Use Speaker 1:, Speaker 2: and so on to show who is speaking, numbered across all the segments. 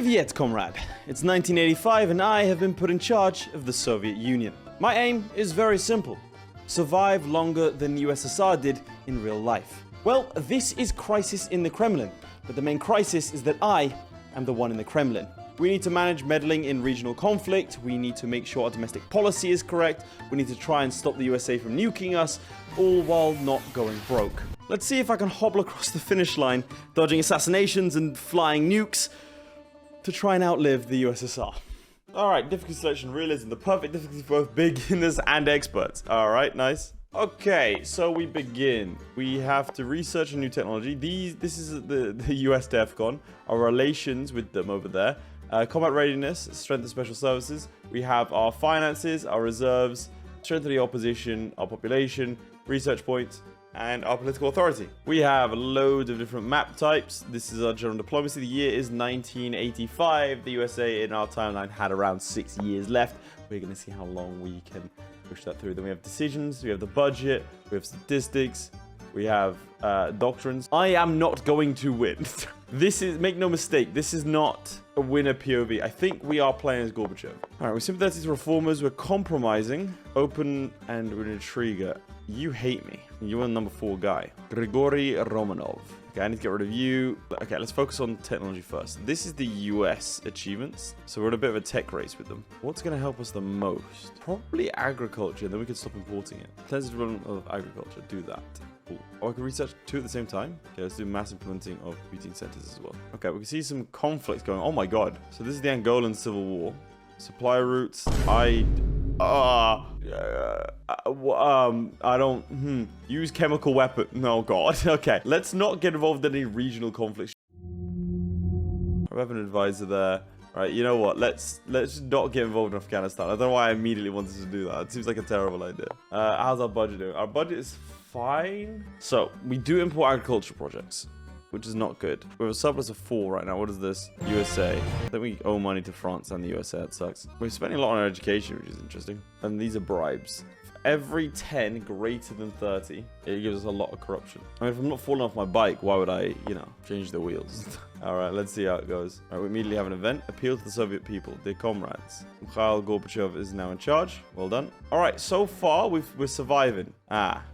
Speaker 1: Privyet, comrade. It's 1985 and I have been put in charge of the Soviet Union. My aim is very simple. Survive longer than the USSR did in real life. Well, this is crisis in the Kremlin, but the main crisis is that I am the one in the Kremlin. We need to manage meddling in regional conflict, we need to make sure our domestic policy is correct, we need to try and stop the USA from nuking us, all while not going broke. Let's see if I can hobble across the finish line, dodging assassinations and flying nukes, to try and outlive the USSR. Alright, difficulty selection, realism, the perfect difficulty for both beginners and experts. Alright, nice. Okay, so we begin. We have to research a new technology. This is the US DEFCON, our relations with them over there. Combat readiness, strength of special services. We have our finances, our reserves, strength of the opposition, our population, research points, and our political authority. We have loads of different map types. This is our general diplomacy. The year is 1985. The USA in our timeline had around 6 years left. We're going to see how long we can push that through. Then we have decisions, we have the budget, we have statistics, we have doctrines. I am not going to win. This is, make no mistake, this is not a winner POV. I think we are playing as Gorbachev. All right, we're sympathetic to reformers, we're compromising, open, and we're an intriguer. You hate me. You're the number 4 guy. Grigory Romanov. Okay, I need to get rid of you. Okay, let's focus on technology first. This is the US achievements. So we're in a bit of a tech race with them. What's going to help us the most? Probably agriculture, then we can stop importing it. Intensive development of agriculture, do that. Cool. Oh, I can research 2 at the same time? Okay, let's do mass implementing of computing centers as well. Okay, we can see some conflicts going on. Oh my god. So this is the Angolan Civil War. Supply routes. I don't use chemical weapon. No, god. Okay, let's not get involved in any regional conflicts. I have an advisor there. All right, you know what? Let's not get involved in Afghanistan. I don't know why I immediately wanted to do that. It seems like a terrible idea. How's our budget doing? Our budget is fine. So we do import agriculture projects, which is not good. We have a surplus of 4 right now. What is this? USA. Then we owe money to France and the USA. That sucks. We're spending a lot on our education, which is interesting. And these are bribes. For every 10 greater than 30, it gives us a lot of corruption. I mean, if I'm not falling off my bike, why would I, you know, change the wheels? All right, let's see how it goes. All right, we immediately have an event. Appeal to the Soviet people, dear comrades. Mikhail Gorbachev is now in charge. Well done. All right, so far we're surviving.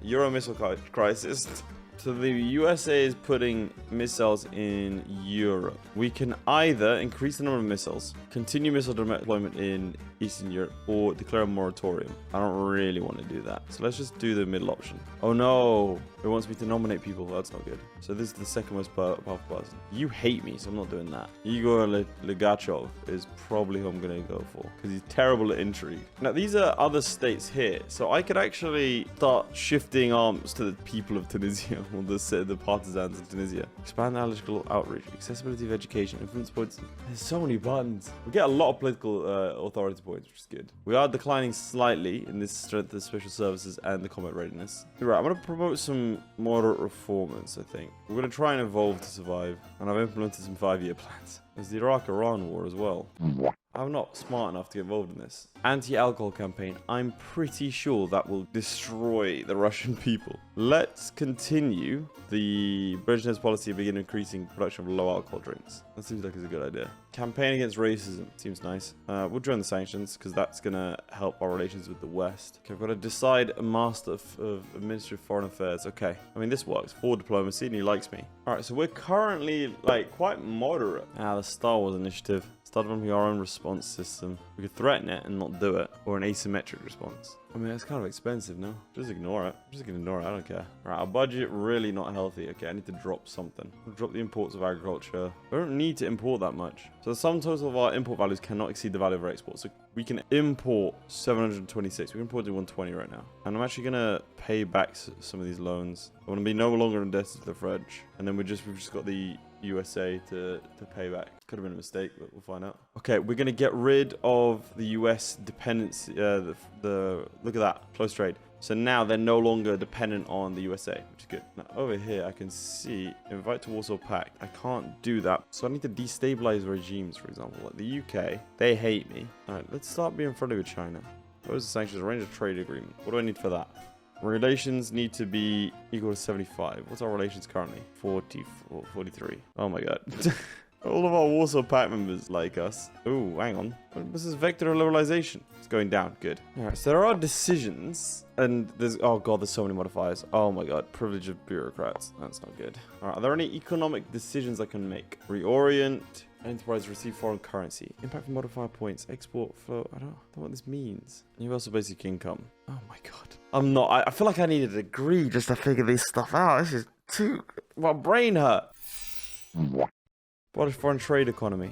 Speaker 1: Euro missile crisis. So the USA is putting missiles in Europe. We can either increase the number of missiles, continue missile deployment in Eastern Europe, or declare a moratorium. I don't really want to do that. So let's just do the middle option. Oh no, it wants me to nominate people. That's not good. So this is the second most powerful person. You hate me, so I'm not doing that. Igor Ligachov is probably who I'm going to go for, because he's terrible at intrigue. Now these are other states here, so I could actually start shifting arms to the people of Tunisia. Or the partisans in Tunisia. Expand ideological outreach, accessibility of education, influence points. There's so many buttons. We get a lot of political authority points, which is good. We are declining slightly in this strength of special services and the combat readiness. Right, I'm going to promote some moderate reformers, I think. We're going to try and evolve to survive. And I've implemented some 5-year plans. There's the Iraq-Iran war as well. I'm not smart enough to get involved in this. Anti-alcohol campaign. I'm pretty sure that will destroy the Russian people. Let's continue the Brezhnev's policy of begin increasing production of low alcohol drinks. That seems like it's a good idea. Campaign against racism. Seems nice. We'll join the sanctions because that's going to help our relations with the West. Okay, I've got to decide a master of Ministry of Foreign Affairs. Okay. I mean, this works. Forward diplomacy and he likes me. All right, so we're currently like quite moderate. The Star Wars initiative. Start developing our own response system. We could threaten it and not do it, or an asymmetric response. I mean, it's kind of expensive, no? Just ignore it. I'm just gonna ignore it. I don't care. All right, our budget really not healthy. Okay, I need to drop something. I'll drop the imports of agriculture. We don't need to import that much. So the sum total of our import values cannot exceed the value of our exports. So we can import 726. We're importing 120 right now. And I'm actually gonna pay back some of these loans. I want to be no longer indebted to the French. And then we've just got the USA to pay back. Could have been a mistake, but we'll find out. Okay, we're gonna get rid of the US dependency. Look at that, close trade. So now they're no longer dependent on the USA, which is good. Now over here, I can see invite to Warsaw Pact. I can't do that, so I need to destabilize regimes. For example, like the UK, they hate me. All right, let's start being friendly with China. What is the sanctions? Arrange a trade agreement. What do I need for that? Relations need to be equal to 75. What's our relations currently? 44, 43. Oh my god. All of our Warsaw Pact members like us. Ooh, hang on. This is vector of liberalization. It's going down. Good. All right, so there are decisions, and there's... Oh, God, there's so many modifiers. Oh, my God. Privilege of bureaucrats. That's not good. All right, are there any economic decisions I can make? Reorient. Enterprise receive foreign currency. Impact from modifier points. Export flow. I don't know what this means. Universal basic income. Oh, my God. I'm not... I feel like I need a degree just to figure this stuff out. This is too... My brain hurt. Abolish foreign trade economy.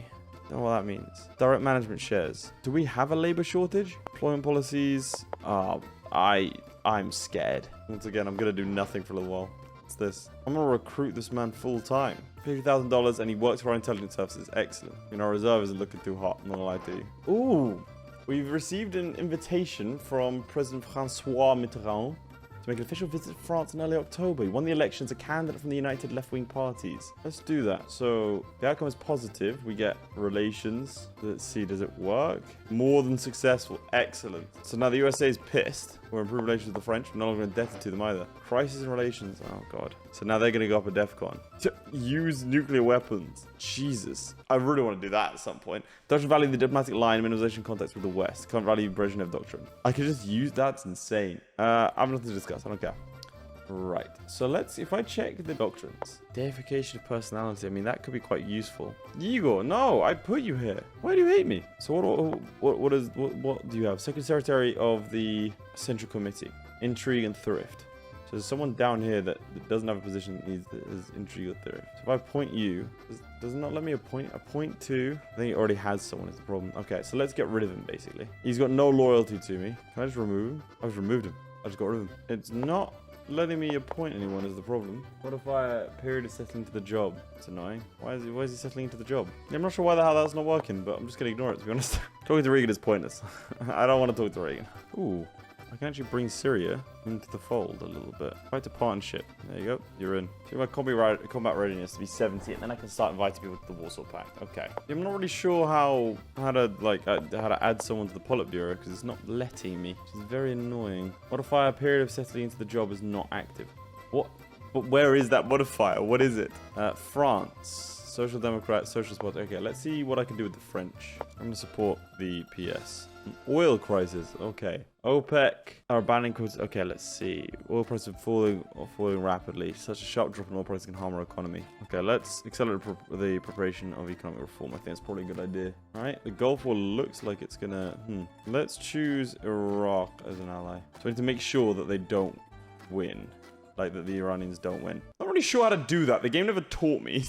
Speaker 1: Don't know what that means. Direct management shares. Do we have a labor shortage? Employment policies. I'm scared. Once again, I'm gonna do nothing for a little while. What's this? I'm gonna recruit this man full time. $50,000 and he works for our intelligence services. Excellent. Our reserves are looking too hot. I'm not gonna lie to you. Ooh. We've received an invitation from President Francois Mitterrand to make an official visit to France in early October. He won the election as a candidate from the United Left-Wing Parties. Let's do that. So the outcome is positive. We get relations. Let's see, does it work? More than successful. Excellent. So now the USA is pissed. We're improving relations with the French. We're no longer indebted to them either. Crisis in relations. Oh, God. So now they're going to go up a DEFCON. To use nuclear weapons. Jesus. I really want to do that at some point. Dutch value the diplomatic line, minimization contacts with the West. Can't value Brezhnev doctrine. I could just use that. It's insane. I have nothing to discuss. I don't care. Right. So let's, if I check the doctrines. Deification of personality. I mean, that could be quite useful. Igor, no, I put you here. Why do you hate me? So what do you have? Secretary of the Central Committee. Intrigue and thrift. So there's someone down here that doesn't have a position that needs is intrigue or thrift. So if I appoint you, does it not let me appoint to? I think it already has someone is the problem. Okay, so let's get rid of him basically. He's got no loyalty to me. Can I just remove him? I've removed him. I just got rid of him. It's not letting me appoint anyone is the problem. What if I period is settling to the job? It's annoying. Why is he settling into the job? Yeah, I'm not sure why the hell that's not working, but I'm just gonna ignore it to be honest. Talking to Reagan is pointless. I don't want to talk to Reagan. Ooh. I can actually bring Syria into the fold a little bit. Fight to partnership. There you go. You're in. So my combat readiness to be 70, and then I can start inviting people to the Warsaw Pact. Okay. I'm not really sure how to add someone to the Politburo because it's not letting me, which is very annoying. Modifier period of settling into the job is not active. What? But where is that modifier? What is it? France. Social Democrat, Socialist Party. Okay, let's see what I can do with the French. I'm going to support the PS. Oil crisis. Okay. OPEC are banning quotas. Okay, let's see. Oil prices are falling rapidly. Such a sharp drop in oil prices can harm our economy. Okay, let's accelerate the preparation of economic reform. I think it's probably a good idea. All right, the Gulf War looks like it's gonna... Let's choose Iraq as an ally. So we need to make sure that they don't win. Like, that the Iranians don't win. I'm not really sure how to do that. The game never taught me.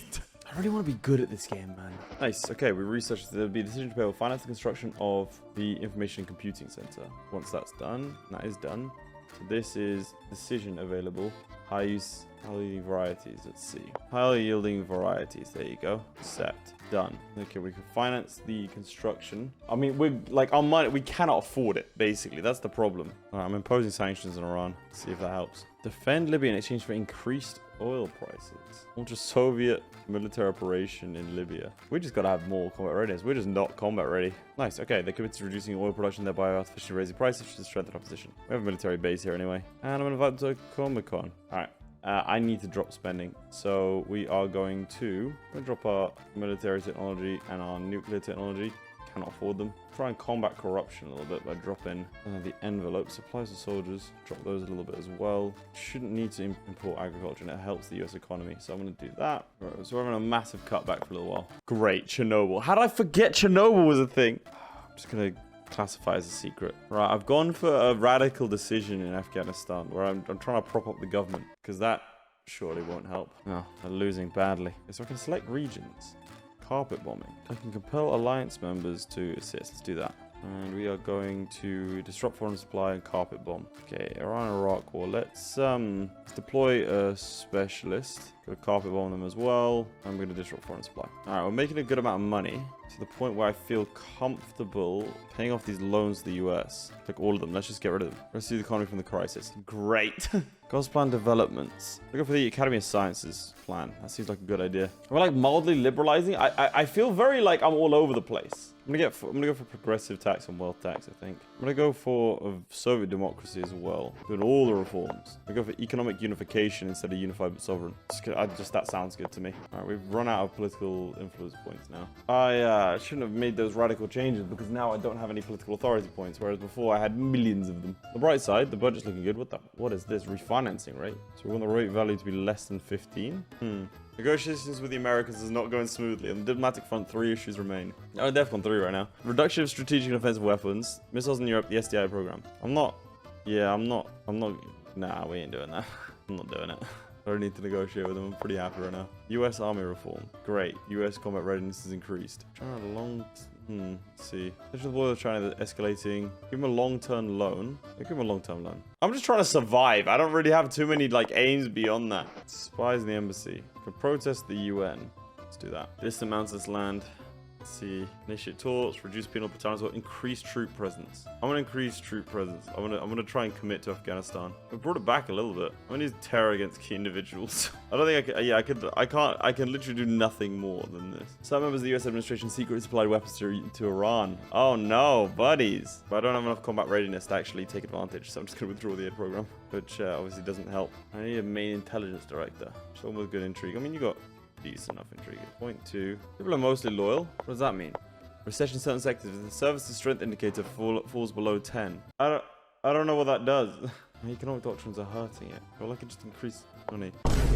Speaker 1: I really want to be good at this game, man. Nice. Okay, we researched. There'll be a decision to pay will finance the construction of the Information and Computing Center. Once that's done, that is done. So this is decision available. High yielding varieties. Let's see. High yielding varieties. There you go. Set. Done. Okay, we can finance the construction. I mean, we're like our money. We cannot afford it. Basically, that's the problem. All right, I'm imposing sanctions on Iran. Let's see if that helps. Defend Libya in exchange for increased oil prices. Launch a Soviet military operation in Libya. We just gotta have more combat readiness. We're just not combat ready. Nice. Okay, they're committed to reducing oil production, thereby artificially raising prices, which is strengthen our position. We have a military base here anyway. And I'm gonna invite them to Comic-Con. All right. I need to drop spending. So we are going to drop our military technology and our nuclear technology. Cannot afford them. Try and combat corruption a little bit by dropping the envelope. Supplies to soldiers. Drop those a little bit as well. Shouldn't need to import agriculture and it helps the US economy. So I'm going to do that. Right, so we're having a massive cutback for a little while. Great. Chernobyl. How did I forget Chernobyl was a thing? I'm just going to classify as a secret. Right, I've gone for a radical decision in Afghanistan where I'm trying to prop up the government because that surely won't help. No, they're losing badly. So I can select regions. Carpet bombing. I can compel alliance members to assist. Let's do that. And we are going to disrupt foreign supply and carpet bomb. Okay, Iran-Iraq war. Let's deploy a specialist. Go carpet bomb them as well. I'm going to disrupt foreign supply. All right, we're making a good amount of money to the point where I feel comfortable paying off these loans to the US. Like all of them. Let's just get rid of them. Rescue the economy from the crisis. Great. Goals plan developments. We'll go for the Academy of Sciences plan. That seems like a good idea. We're like mildly liberalizing. I feel very like I'm all over the place. I'm gonna go for progressive tax and wealth tax. I think I'm gonna go for a Soviet democracy as well, doing all the reforms. I go for economic unification instead of unified but sovereign. that sounds good to me. All right, we've run out of political influence points now. I shouldn't have made those radical changes because now I don't have any political authority points, whereas before I had millions of them. The bright side, the budget's looking good. What is this? Refinancing rate? So we want the rate value to be less than 15. Negotiations with the Americans is not going smoothly. On the diplomatic front, 3 issues remain. Oh, DEFCON 3 right now. Reduction of strategic and offensive weapons. Missiles in Europe, the SDI program. Nah, we ain't doing that. I'm not doing it. I don't need to negotiate with them. I'm pretty happy right now. US Army reform. Great. US combat readiness is increased. China long... Let's see. Central border of China escalating. Give him a long-term loan. Give him a long-term loan. I'm just trying to survive. I don't really have too many, like, aims beyond that. Spies in the embassy. Can protest the UN. Let's do that. Distant mountainous land. Let's see. Initiate talks, reduce penal battalions, or increase troop presence. I'm gonna increase troop presence. I'm gonna try and commit to Afghanistan. We brought it back a little bit. I'm gonna use terror against key individuals. I don't think I can. I can literally do nothing more than this. Some members of the US administration secretly supplied weapons to Iran. Oh no, buddies. But I don't have enough combat readiness to actually take advantage, so I'm just gonna withdraw the aid program, which obviously doesn't help. I need a main intelligence director. Someone with good intrigue. I mean, you got decent enough intrigue. Point 2. People are mostly loyal. What does that mean? Recession in certain sectors. If the services strength indicator falls below 10. I don't know what that does. Economic doctrines are hurting it. Well, I could just increase money.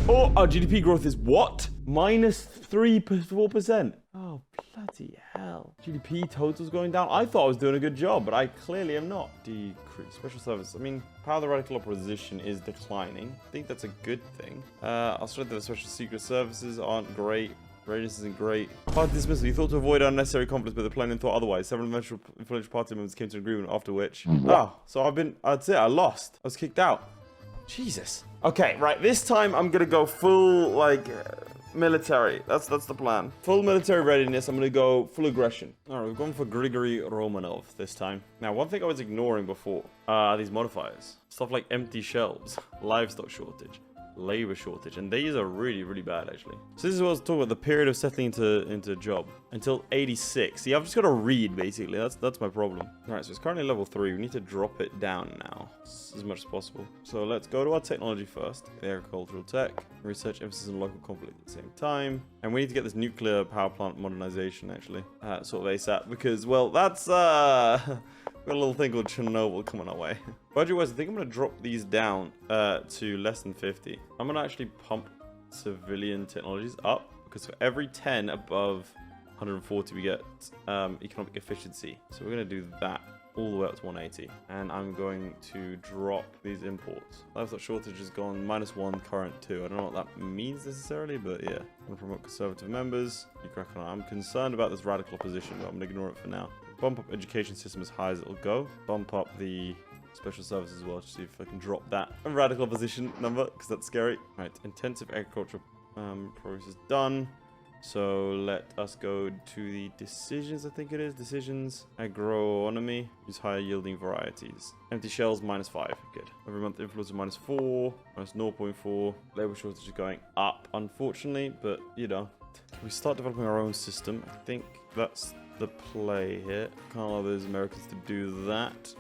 Speaker 1: Oh, our GDP growth is what? Minus 4%. Oh, bloody hell. GDP total's going down. I thought I was doing a good job, but I clearly am not. Decrease. Special service. I mean, power of the radical opposition is declining. I think that's a good thing. I'll strengthen the special secret services aren't great. Readiness isn't great. Party dismissal. You thought to avoid unnecessary conflicts, but the planning thought otherwise. Several influential party members came to an agreement, after which... so that's it. I lost. I was kicked out. Jesus. Okay, right. This time I'm going to go full, like... military. That's the plan. Full military readiness. I'm going to go full aggression. All right, we've gone for Grigory Romanov this time. Now, one thing I was ignoring before are these modifiers. Stuff like empty shelves, livestock shortage, labor shortage, and these are really, really bad, actually. So this is what I was talking about, the period of settling into a job. Until 86. See, I've just got to read, basically. That's my problem. All right, so it's currently level 3. We need to drop it down now as much as possible. So let's go to our technology first. Agricultural tech. Research, emphasis on local conflict at the same time. And we need to get this nuclear power plant modernization, actually. Sort of ASAP, because, well, that's... We've got a little thing called Chernobyl coming our way. Budget-wise, I think I'm going to drop these down to less than 50. I'm going to actually pump civilian technologies up, because for every 10 above 140, we get economic efficiency. So we're going to do that all the way up to 180. And I'm going to drop these imports. Livestock shortage has gone -1, current 2. I don't know what that means necessarily, but yeah. I'm going to promote conservative members. You crack on. I'm concerned about this radical opposition, but I'm going to ignore it for now. Bump up education system as high as it'll go. Bump up the special services as well to see if I can drop that radical opposition number, because that's scary. Right, intensive agricultural progress is done. So let us go to the decisions, I think it is. Decisions, agronomy, use higher yielding varieties. Empty shells, -5, good. Every month influencer -4, -0.4. Labor shortage is going up, unfortunately, but you know. Can we start developing our own system? I think that's the play here. Can't allow those Americans to do that.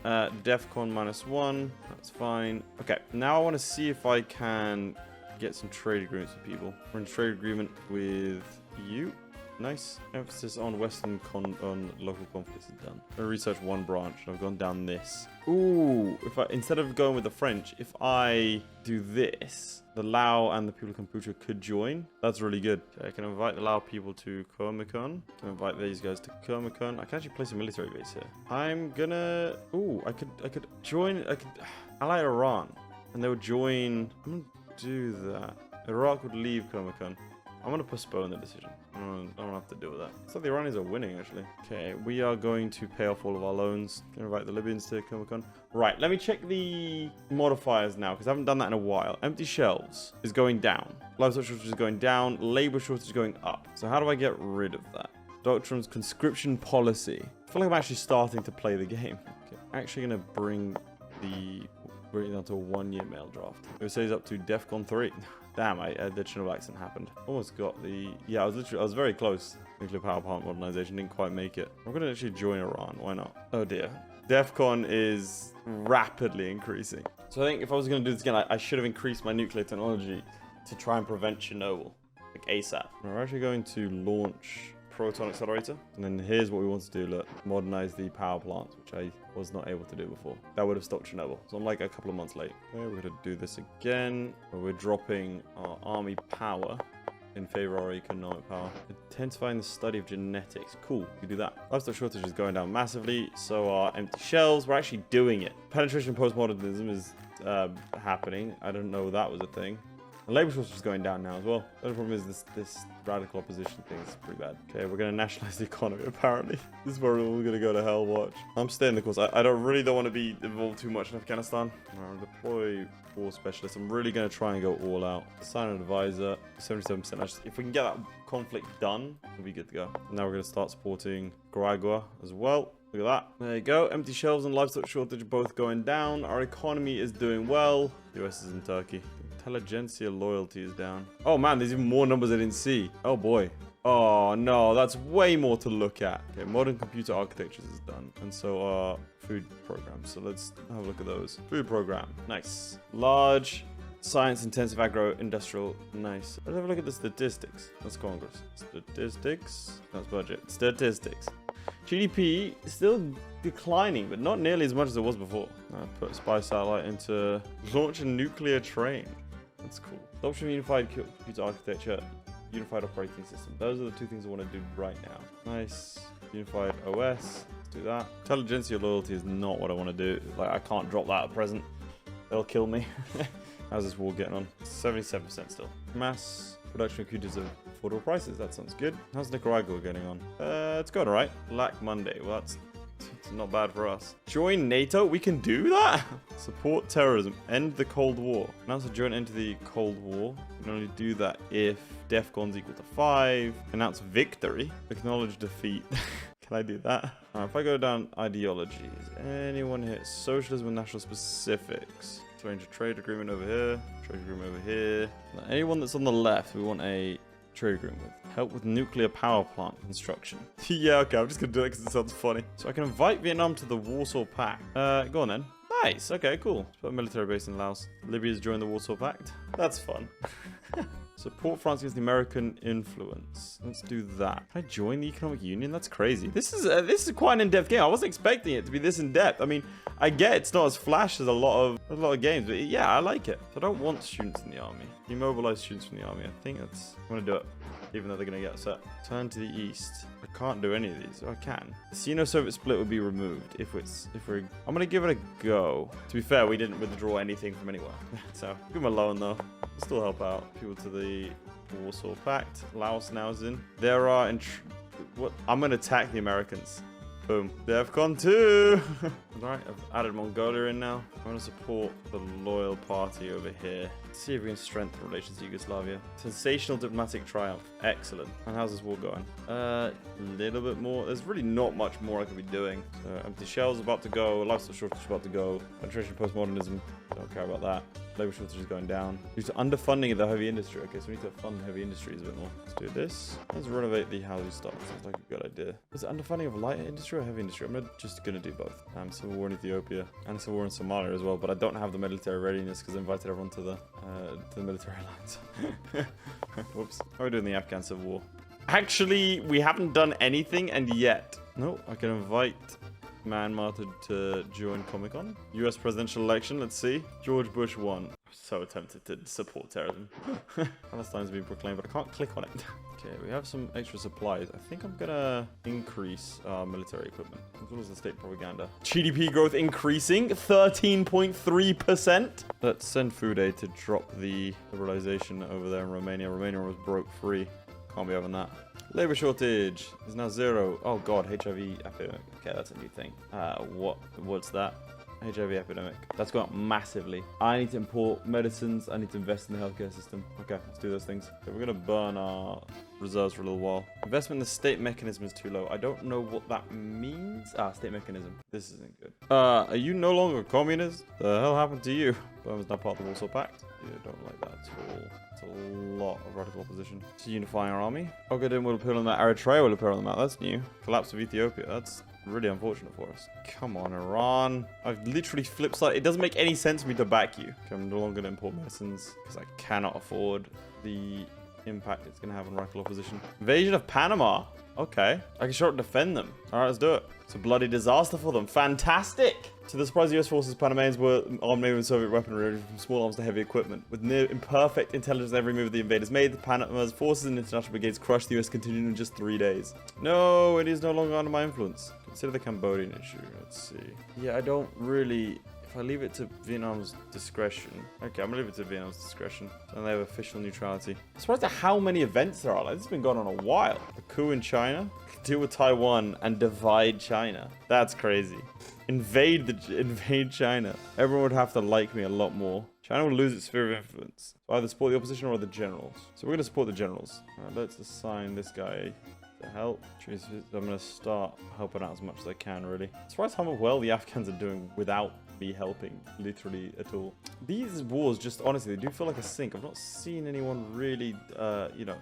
Speaker 1: DEFCON -1, that's fine. Okay, now I want to see if I can get some trade agreements with people. We're in a trade agreement with you. Nice. Emphasis on Western on local conflicts is done. I'm gonna research one branch, and I've gone down this. Ooh, if I instead of going with the French, if I do this, the Lao and the people of Kampuchea could join. That's really good. Okay, I can invite the Lao people to Carmichael. I can invite these guys to Carmichael. I can actually place a military base here. I'm gonna. Ooh, I could join. I could ally Iran, and they would join. I'm gonna do that. Iraq would leave Carmichael. I'm going to postpone the decision. I don't have to deal with that. So the Iranians are winning, actually. Okay, we are going to pay off all of our loans. Going to invite the Libyans to Comic-Con. Right, let me check the modifiers now, because I haven't done that in a while. Empty shelves is going down. Livestock shortage is going down. Labor shortage is going up. So how do I get rid of that? Doctrine's conscription policy. I feel like I'm actually starting to play the game. Okay, actually going to bring it down to a 1-year mail draft. It says up to DEFCON 3. Damn, the Chernobyl accident happened. Almost got the... Yeah, I was very close. Nuclear power plant modernization, didn't quite make it. I'm going to actually join Iran. Why not? Oh dear. DEFCON is rapidly increasing. So I think if I was going to do this again, I should have increased my nuclear technology to try and prevent Chernobyl, like ASAP. We're actually going to launch Proton Accelerator. And then here's what we want to do. Look, modernize the power plants, which I was not able to do before. That would have stopped Chernobyl. So I'm like a couple of months late. Okay, we're going to do this again. We're dropping our army power in favor of our economic power. Intensifying the study of genetics. Cool, we do that. Livestock shortage is going down massively. So are empty shells. We're actually doing it. Penetration postmodernism is happening. I don't know that was a thing. The labor shortage is going down now as well. The only problem is this radical opposition thing is pretty bad. Okay, we're going to nationalize the economy, apparently. This is where we're all going to go to hell, watch. I'm staying the course. I really don't want to be involved too much in Afghanistan. I'll deploy war specialists. I'm really going to try and go all out. Assign an advisor. 77%. If we can get that conflict done, we'll be good to go. Now we're going to start supporting Nicaragua as well. Look at that. There you go. Empty shelves and livestock shortage are both going down. Our economy is doing well. The US is in Turkey. Intelligentsia loyalty is down. Oh man, there's even more numbers I didn't see. Oh boy. Oh no, that's way more to look at. Okay, modern computer architectures is done. And so are food programs. So let's have a look at those. Food program. Nice. Large, science-intensive agro-industrial. Nice. Let's have a look at the statistics. That's Congress. Statistics. That's budget. Statistics. GDP is still declining, but not nearly as much as it was before. Put a spy satellite into launch a nuclear train. That's cool. Adoption of unified computer architecture, unified operating system. Those are the two things I want to do right now. Nice. Unified OS. Let's do that. Intelligentsia loyalty is not what I want to do. Like, I can't drop that at present. They'll kill me. How's this war getting on? 77% still. Mass production of computers at affordable prices. That sounds good. How's Nicaragua getting on? It's going alright. Black Monday. Well, that's not bad for us. Join NATO? We can do that? Support terrorism. End the Cold War. Announce a joint end to the Cold War. We can only do that if DEFCON's equal to 5. Announce victory. Acknowledge defeat. Can I do that? Alright, if I go down ideologies. Anyone here? Socialism and national specifics. Arrange a trade agreement over here. Trade agreement over here. Now, anyone that's on the left, we want a trade agreement with. Help with nuclear power plant construction. Yeah, okay, I'm just gonna do it because it sounds funny. So I can invite Vietnam to the Warsaw Pact. Go on then. Nice, okay, cool. Let's put a military base in Laos. Libya's joined the Warsaw Pact. That's fun. Support France against the American influence. Let's do that. Can I join the Economic Union? That's crazy. This is quite an in-depth game. I wasn't expecting it to be this in-depth. I mean, I get it's not as flash as a lot of games, but yeah, I like it. So I don't want students in the army. Demobilize students from the army. I think that's... I'm gonna do it, even though they're gonna get upset. Turn to the east. I can't do any of these. Oh, I can. The Sino-Soviet split would be removed if we're... I'm gonna give it a go. To be fair, we didn't withdraw anything from anywhere. So, leave them alone though. We'll still help out. People to the Warsaw Pact. Laos now is in. There are... What? I'm gonna attack the Americans. Boom. DEFCON 2! Alright, I've added Mongolia in now. I'm going to support the loyal party over here. Let's see if we can strengthen relations to Yugoslavia. Sensational diplomatic triumph. Excellent. And how's this war going? A little bit more. There's really not much more I could be doing. So, empty shells about to go. Livestock shortage about to go. Penetration postmodernism. Don't care about that. Labor shortage is going down. Due to underfunding of the heavy industry. Okay, so we need to fund heavy industries a bit more. Let's do this. Let's renovate the housing stock. Sounds like a good idea. Is it underfunding of light industry or heavy industry? I'm just going to do both. Civil war in Ethiopia and civil war in Somalia as well, but I don't have the military readiness because I invited everyone to the military lines. Whoops. How are we doing the Afghan civil war? Actually, we haven't done anything, and yet. No, I can invite Myanmar to join Comic-Con. US presidential election, let's see. George Bush won. So tempted to support terrorism. Palestine's been proclaimed, but I can't click on it. Okay, we have some extra supplies. I think I'm gonna increase our military equipment, as well as the state propaganda. GDP growth increasing, 13.3%. Let's send food aid to drop the liberalization over there in Romania. Romania was broke free. Can't be having that. Labor shortage is now 0. Oh god, HIV epidemic. Okay, that's a new thing. What's that? HIV epidemic. That's gone up massively. I need to import medicines. I need to invest in the healthcare system. Okay, let's do those things. Okay, we're going to burn our reserves for a little while. Investment in the state mechanism is too low. I don't know what that means. State mechanism. This isn't good. Are you no longer a communist? The hell happened to you? Burma's now part of the Warsaw Pact. Yeah, don't like that at all. a lot of radical opposition. It's unifying our army. Ogaden will appear on that. Eritrea will appear on the map. That's new. Collapse of Ethiopia. That's really unfortunate for us. Come on, Iran. I've literally flipped side. It doesn't make any sense for me to back you. Okay, I'm no longer going to import medicines because I cannot afford the impact it's going to have on radical opposition. Invasion of Panama. Okay. I can sure defend them. All right, let's do it. It's a bloody disaster for them. Fantastic. To the surprise, US forces, Panamanians were armed mainly with Soviet weaponry, from small arms to heavy equipment. With near imperfect intelligence in every move the invaders made, the Panama's forces and international brigades crushed the US, continuing in just 3 days. No, it is no longer under my influence. Consider the Cambodian issue. Let's see. Yeah, I don't really... If I leave it to Vietnam's discretion... Okay, I'm going to leave it to Vietnam's discretion. And they have official neutrality. I'm surprised at how many events there are. Like, this has been going on a while. A coup in China. Deal with Taiwan and divide China. That's crazy. Invade China. Everyone would have to like me a lot more. China will lose its sphere of influence. So either support the opposition or the generals. So we're going to support the generals. Alright, let's assign this guy to help. I'm going to start helping out as much as I can, really. I'm surprised how well the Afghans are doing without me helping, literally, at all. These wars just, honestly, they do feel like a sink. I've not seen anyone really, you know,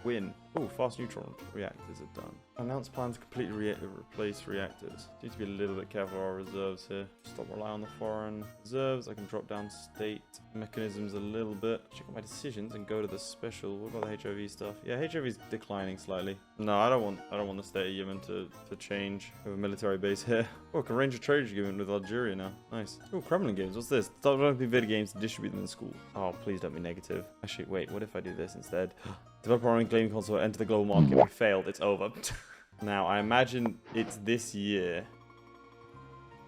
Speaker 1: win. Oh, fast neutron reactors are done. Announce plans to completely replace reactors. Need to be a little bit careful of our reserves here. Stop relying on the foreign reserves. I can drop down state mechanisms a little bit. Check out my decisions and go to the special. What about the HIV stuff? Yeah, HIV is declining slightly. No, I don't want the state of Yemen to change. We have a military base here. Oh, I can arrange a trade agreement with Algeria now. Nice. Oh, Kremlin games. What's this? Start developing video games to distribute them in school. Oh, please don't be negative. Actually, wait. What if I do this instead? Develop our own gaming console, enter the global market. We failed. It's over. Now, I imagine it's this year.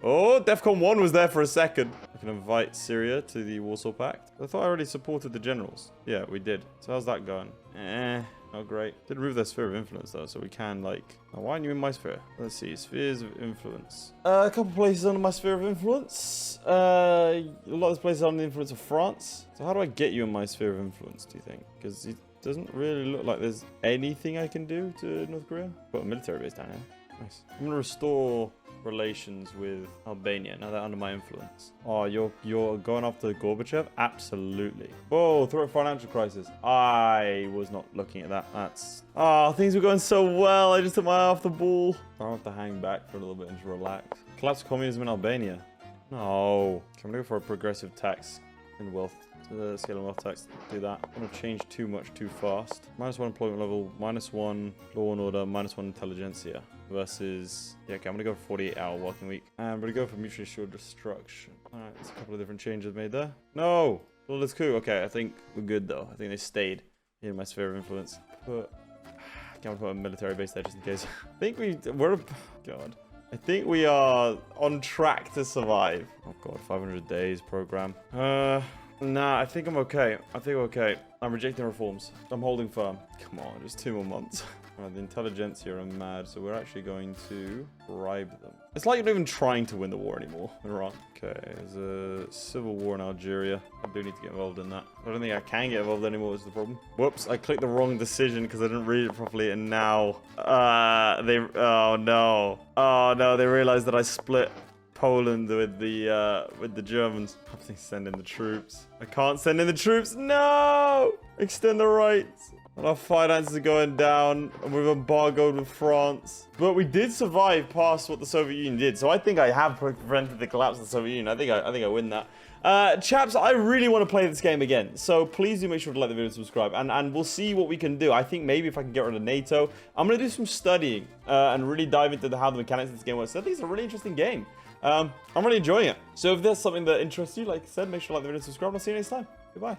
Speaker 1: Oh, DEFCON 1 was there for a second. I can invite Syria to the Warsaw Pact. I thought I already supported the generals. Yeah, we did. So how's that going? Not great. Did remove their sphere of influence, though, so we can, like... Oh, why aren't you in my sphere? Let's see. Spheres of influence. A couple places under my sphere of influence. A lot of the places under the influence of France. So how do I get you in my sphere of influence, do you think? Because... doesn't really look like there's anything I can do to North Korea. Got a military base down here. Nice. I'm gonna restore relations with Albania now they're under my influence. Oh, you're going after Gorbachev? Absolutely. Whoa, throw a financial crisis. I was not looking at that. That's... Oh, things were going so well. I just took my eye off the ball. I have to hang back for a little bit and just relax. Collapse of communism in Albania. No. I'm gonna go for a progressive tax in wealth. Scale and wealth tax, do that. I don't want to change too much too fast. -1 employment level, -1 law and order, -1 intelligentsia versus... Yeah, okay, I'm going to go for 48-hour working week. And I'm going to go for mutually assured destruction. Alright, there's a couple of different changes made there. No! Well, that's cool. Okay, I think we're good though. I think they stayed in my sphere of influence. But... I'm going to put a military base there just in case. I think we're... God. I think we are on track to survive. Oh god, 500 days program. Nah, I think I'm okay. I think I'm okay. I'm rejecting reforms. I'm holding firm. Come on, just 2 more months. Alright, the intelligentsia are mad, so we're actually going to bribe them. It's like you're not even trying to win the war anymore. Iran. Okay, there's a civil war in Algeria. I do need to get involved in that. I don't think I can get involved anymore, is the problem. Whoops, I clicked the wrong decision because I didn't read it properly, and now... Oh no. Oh no, they realized that I split Poland with the Germans. I have to send in the troops. I can't send in the troops. No! Extend the rights. And our finances are going down, and we've embargoed with France. But we did survive past what the Soviet Union did, so I think I have prevented the collapse of the Soviet Union. I think I win that. Chaps, I really want to play this game again, so please do make sure to like the video and subscribe, and we'll see what we can do. I think maybe if I can get rid of NATO, I'm going to do some studying and really dive into how the mechanics of this game works. So I think it's a really interesting game. I'm really enjoying it. So if there's something that interests you, like I said, make sure to like the video and subscribe, and I'll see you next time. Goodbye.